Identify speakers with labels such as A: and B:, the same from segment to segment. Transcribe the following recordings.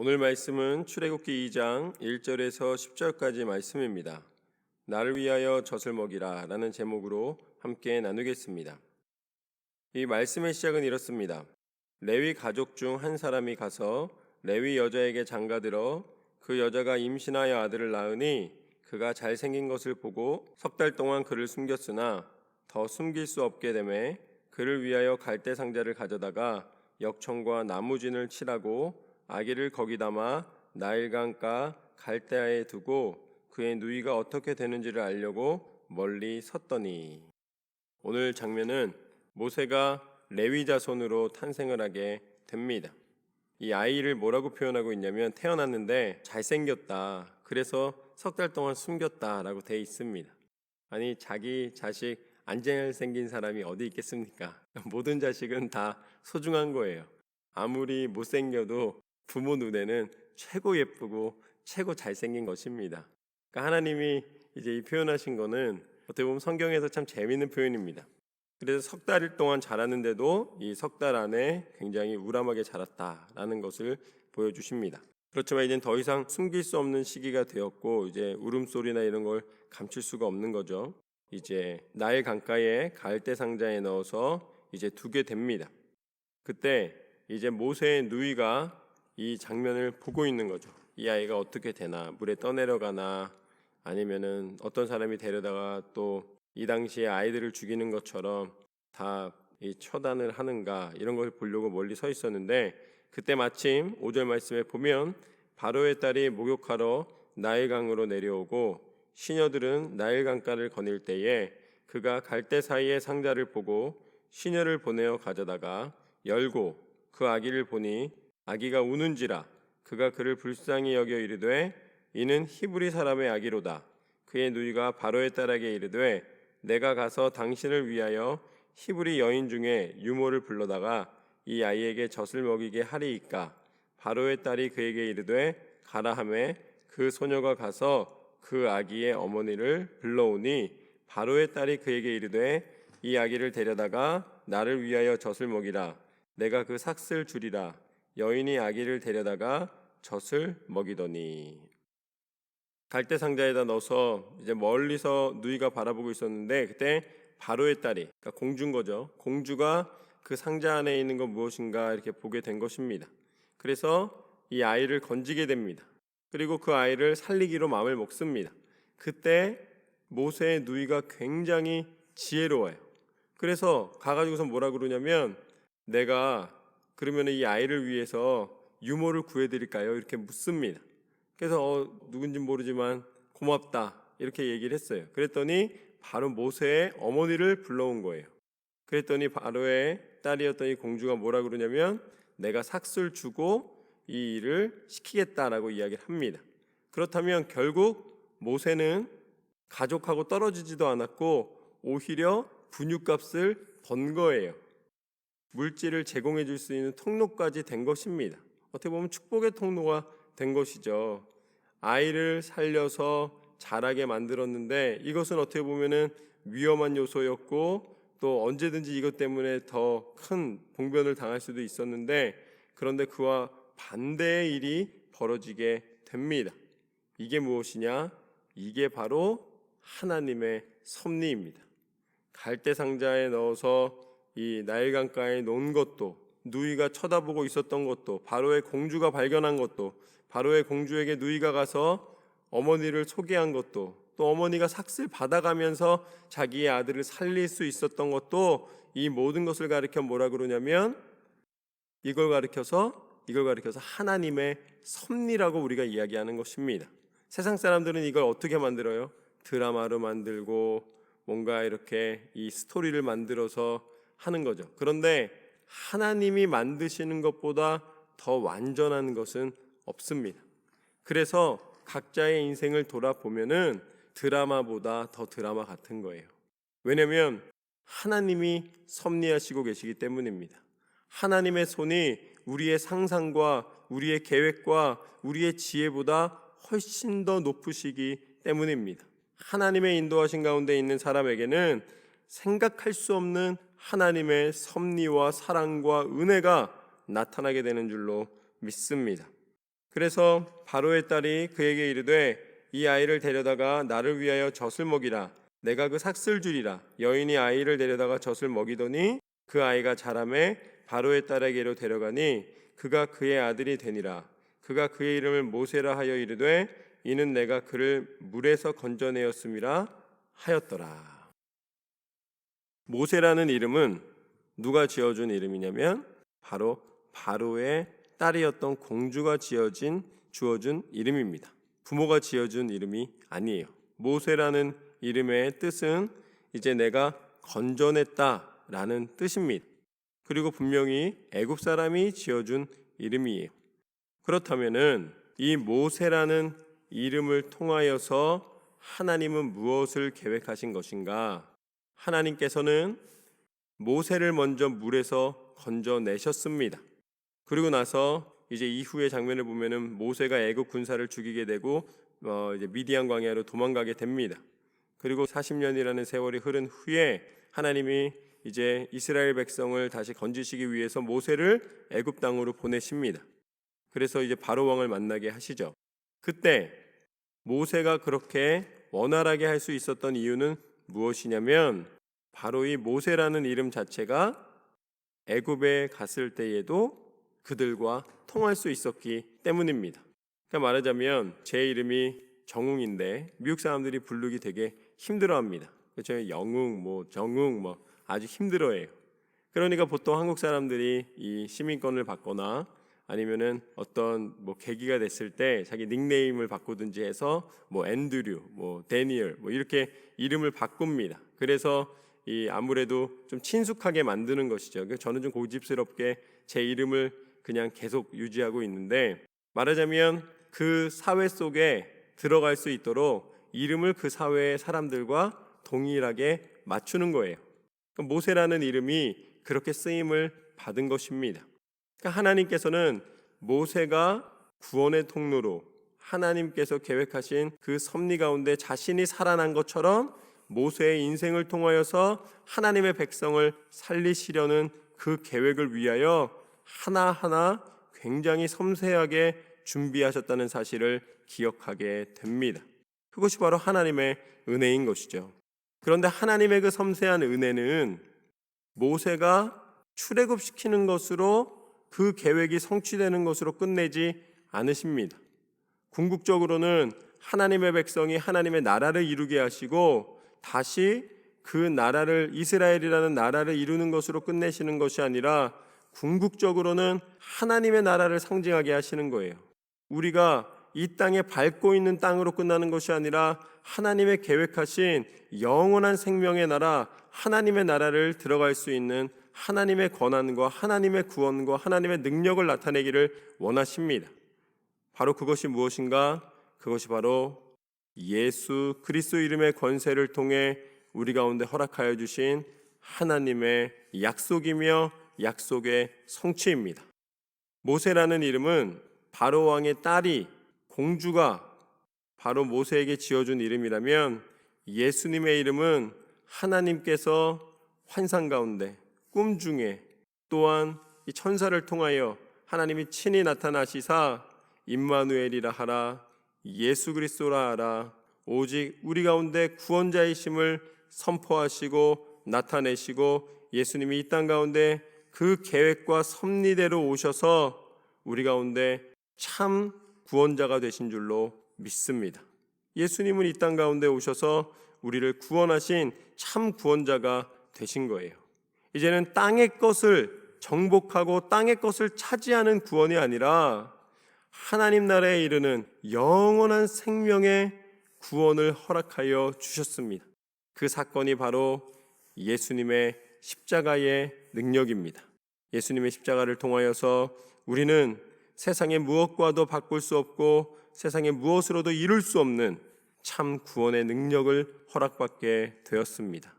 A: 오늘 말씀은 출애굽기 2장 1절에서 10절까지 말씀입니다. 나를 위하여 젖을 먹이라 라는 제목으로 함께 나누겠습니다. 이 말씀의 시작은 이렇습니다. 레위 가족 중 한 사람이 가서 레위 여자에게 장가들어 그 여자가 임신하여 아들을 낳으니 그가 잘생긴 것을 보고 석 달 동안 그를 숨겼으나 더 숨길 수 없게 되매 그를 위하여 갈대 상자를 가져다가 역청과 나무진을 칠하고 아기를 거기 담아 나일강가 갈대아에 두고 그의 누이가 어떻게 되는지를 알려고 멀리 섰더니. 오늘 장면은 모세가 레위 자손으로 탄생을 하게 됩니다. 이 아이를 뭐라고 표현하고 있냐면 태어났는데 잘생겼다, 그래서 석 달 동안 숨겼다라고 돼 있습니다. 아니, 자기 자식 안 잘생긴 사람이 어디 있겠습니까? 모든 자식은 다 소중한 거예요. 아무리 못생겨도 부모 눈에는 최고 예쁘고 최고 잘생긴 것입니다. 그러니까 하나님이 이제 이 표현하신 거는 어떻게 보면 성경에서 참 재미있는 표현입니다. 그래서 석 달 동안 자랐는데도 이 석 달 안에 굉장히 우람하게 자랐다라는 것을 보여주십니다. 그렇지만 이제는 더 이상 숨길 수 없는 시기가 되었고 이제 울음소리나 이런 걸 감출 수가 없는 거죠. 이제 나일 강가에 갈대 상자에 넣어서 이제 두게 됩니다. 그때 이제 모세의 누이가 이 장면을 보고 있는 거죠. 이 아이가 어떻게 되나, 물에 떠내려가나, 아니면은 어떤 사람이 데려다가 또 이 당시에 아이들을 죽이는 것처럼 다 이 처단을 하는가, 이런 걸 보려고 멀리 서 있었는데, 그때 마침 5절 말씀에 보면 바로의 딸이 목욕하러 나일강으로 내려오고 시녀들은 나일강가를 거닐 때에 그가 갈대 사이의 상자를 보고 시녀를 보내어 가져다가 열고 그 아기를 보니 아기가 우는지라. 그가 그를 불쌍히 여겨 이르되 이는 히브리 사람의 아기로다. 그의 누이가 바로의 딸에게 이르되 내가 가서 당신을 위하여 히브리 여인 중에 유모를 불러다가 이 아이에게 젖을 먹이게 하리이까. 바로의 딸이 그에게 이르되 가라 하매 그 소녀가 가서 그 아기의 어머니를 불러오니 바로의 딸이 그에게 이르되 이 아기를 데려다가 나를 위하여 젖을 먹이라. 내가 그 삭슬 주리라. 여인이 아기를 데려다가 젖을 먹이더니. 갈대 상자에다 넣어서 이제 멀리서 누이가 바라보고 있었는데 그때 바로의 딸이, 그러니까 공주인 거죠. 공주가 그 상자 안에 있는 건 무엇인가 이렇게 보게 된 것입니다. 그래서 이 아이를 건지게 됩니다. 그리고 그 아이를 살리기로 마음을 먹습니다. 그때 모세의 누이가 굉장히 지혜로워요. 그래서 가가지고서 뭐라 그러냐면 내가 그러면 이 아이를 위해서 유모를 구해드릴까요? 이렇게 묻습니다. 그래서 누군지 모르지만 고맙다 이렇게 얘기를 했어요. 그랬더니 바로 모세의 어머니를 불러온 거예요. 그랬더니 바로의 딸이었던 이 공주가 뭐라 그러냐면 내가 삭슬 주고 이 일을 시키겠다라고 이야기를 합니다. 그렇다면 결국 모세는 가족하고 떨어지지도 않았고 오히려 분유값을 번 거예요. 물질을 제공해 줄 수 있는 통로까지 된 것입니다. 어떻게 보면 축복의 통로가 된 것이죠. 아이를 살려서 자라게 만들었는데 이것은 어떻게 보면은 위험한 요소였고 또 언제든지 이것 때문에 더 큰 봉변을 당할 수도 있었는데 그런데 그와 반대의 일이 벌어지게 됩니다. 이게 무엇이냐? 이게 바로 하나님의 섭리입니다. 갈대 상자에 넣어서 이 나일강가에 놓은 것도, 누이가 쳐다보고 있었던 것도, 바로의 공주가 발견한 것도, 바로의 공주에게 누이가 가서 어머니를 소개한 것도, 또 어머니가 삭슬 받아가면서 자기의 아들을 살릴 수 있었던 것도, 이 모든 것을 가리켜 뭐라 그러냐면 이걸 가리켜서 하나님의 섭리라고 우리가 이야기하는 것입니다. 세상 사람들은 이걸 어떻게 만들어요? 드라마로 만들고 뭔가 이렇게 이 스토리를 만들어서 하는 거죠. 그런데 하나님이 만드시는 것보다 더 완전한 것은 없습니다. 그래서 각자의 인생을 돌아보면은 드라마보다 더 드라마 같은 거예요. 왜냐하면 하나님이 섭리하시고 계시기 때문입니다. 하나님의 손이 우리의 상상과 우리의 계획과 우리의 지혜보다 훨씬 더 높으시기 때문입니다. 하나님의 인도하신 가운데 있는 사람에게는 생각할 수 없는 하나님의 섭리와 사랑과 은혜가 나타나게 되는 줄로 믿습니다. 그래서 바로의 딸이 그에게 이르되 이 아이를 데려다가 나를 위하여 젖을 먹이라. 내가 그 삭슬 주리라. 여인이 아이를 데려다가 젖을 먹이더니 그 아이가 자라매 바로의 딸에게로 데려가니 그가 그의 아들이 되니라. 그가 그의 이름을 모세라 하여 이르되 이는 내가 그를 물에서 건져내었음이라 하였더라. 모세라는 이름은 누가 지어준 이름이냐면 바로 바로의 딸이었던 공주가 주어준 이름입니다. 부모가 지어준 이름이 아니에요. 모세라는 이름의 뜻은 이제 내가 건져냈다라는 뜻입니다. 그리고 분명히 애굽 사람이 지어준 이름이에요. 그렇다면은 이 모세라는 이름을 통하여서 하나님은 무엇을 계획하신 것인가? 하나님께서는 모세를 먼저 물에서 건져내셨습니다. 그리고 나서 이제 이후의 장면을 보면은 모세가 애굽 군사를 죽이게 되고 이제 미디안 광야로 도망가게 됩니다. 그리고 40년이라는 세월이 흐른 후에 하나님이 이제 이스라엘 백성을 다시 건지시기 위해서 모세를 애굽 땅으로 보내십니다. 그래서 이제 바로 왕을 만나게 하시죠. 그때 모세가 그렇게 원활하게 할 수 있었던 이유는 무엇이냐면 바로 이 모세라는 이름 자체가 애굽에 갔을 때에도 그들과 통할 수 있었기 때문입니다. 그러니까 말하자면 제 이름이 정웅인데 미국 사람들이 부르기 되게 힘들어합니다. 그렇죠? 영웅, 정웅, 아주 힘들어해요. 그러니까 보통 한국 사람들이 이 시민권을 받거나 아니면은 어떤 계기가 됐을 때 자기 닉네임을 바꾸든지 해서 앤드류, 데니얼 이렇게 이름을 바꿉니다. 그래서 이 아무래도 좀 친숙하게 만드는 것이죠. 저는 좀 고집스럽게 제 이름을 그냥 계속 유지하고 있는데 말하자면 그 사회 속에 들어갈 수 있도록 이름을 그 사회의 사람들과 동일하게 맞추는 거예요. 모세라는 이름이 그렇게 쓰임을 받은 것입니다. 그러니까 하나님께서는 모세가 구원의 통로로 하나님께서 계획하신 그 섭리 가운데 자신이 살아난 것처럼 모세의 인생을 통하여서 하나님의 백성을 살리시려는 그 계획을 위하여 하나하나 굉장히 섬세하게 준비하셨다는 사실을 기억하게 됩니다. 그것이 바로 하나님의 은혜인 것이죠. 그런데 하나님의 그 섬세한 은혜는 모세가 출애굽시키는 것으로 그 계획이 성취되는 것으로 끝내지 않으십니다. 궁극적으로는 하나님의 백성이 하나님의 나라를 이루게 하시고 다시 그 나라를 이스라엘이라는 나라를 이루는 것으로 끝내시는 것이 아니라 궁극적으로는 하나님의 나라를 상징하게 하시는 거예요. 우리가 이 땅에 밟고 있는 땅으로 끝나는 것이 아니라 하나님의 계획하신 영원한 생명의 나라, 하나님의 나라를 들어갈 수 있는 하나님의 권한과 하나님의 구원과 하나님의 능력을 나타내기를 원하십니다. 바로 그것이 무엇인가? 그것이 바로 예수 그리스도 이름의 권세를 통해 우리 가운데 허락하여 주신 하나님의 약속이며 약속의 성취입니다. 모세라는 이름은 바로 왕의 딸이 공주가 바로 모세에게 지어준 이름이라면 예수님의 이름은 하나님께서 환상 가운데 꿈 중에 또한 이 천사를 통하여 하나님이 친히 나타나시사 임마누엘이라 하라, 예수 그리스도라 하라, 오직 우리 가운데 구원자이심을 선포하시고 나타내시고 예수님이 이 땅 가운데 그 계획과 섭리대로 오셔서 우리 가운데 참 구원자가 되신 줄로 믿습니다. 예수님은 이 땅 가운데 오셔서 우리를 구원하신 참 구원자가 되신 거예요. 이제는 땅의 것을 정복하고 땅의 것을 차지하는 구원이 아니라 하나님 나라에 이르는 영원한 생명의 구원을 허락하여 주셨습니다. 그 사건이 바로 예수님의 십자가의 능력입니다. 예수님의 십자가를 통하여서 우리는 세상의 무엇과도 바꿀 수 없고 세상의 무엇으로도 이룰 수 없는 참 구원의 능력을 허락받게 되었습니다.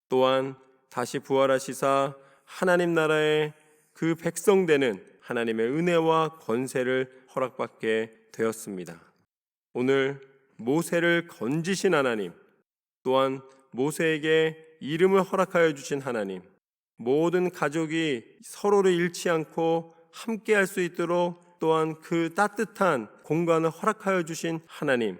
A: 또한 다시 부활하시사 하나님 나라의 그 백성 되는 하나님의 은혜와 권세를 허락받게 되었습니다. 오늘 모세를 건지신 하나님, 또한 모세에게 이름을 허락하여 주신 하나님, 모든 가족이 서로를 잃지 않고 함께 할 수 있도록 또한 그 따뜻한 공간을 허락하여 주신 하나님,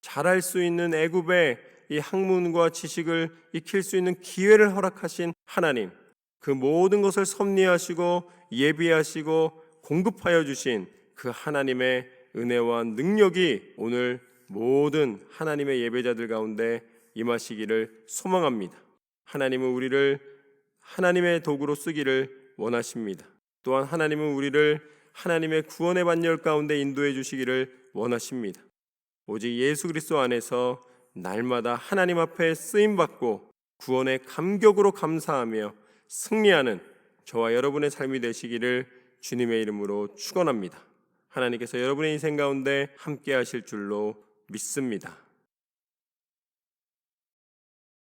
A: 잘할 수 있는 애굽의 이 학문과 지식을 익힐 수 있는 기회를 허락하신 하나님, 그 모든 것을 섭리하시고 예비하시고 공급하여 주신 그 하나님의 은혜와 능력이 오늘 모든 하나님의 예배자들 가운데 임하시기를 소망합니다. 하나님은 우리를 하나님의 도구로 쓰기를 원하십니다. 또한 하나님은 우리를 하나님의 구원의 반열 가운데 인도해 주시기를 원하십니다. 오직 예수 그리스도 안에서 날마다 하나님 앞에 쓰임받고 구원의 감격으로 감사하며 승리하는 저와 여러분의 삶이 되시기를 주님의 이름으로 축원합니다. 하나님께서 여러분의 인생 가운데 함께 하실 줄로 믿습니다.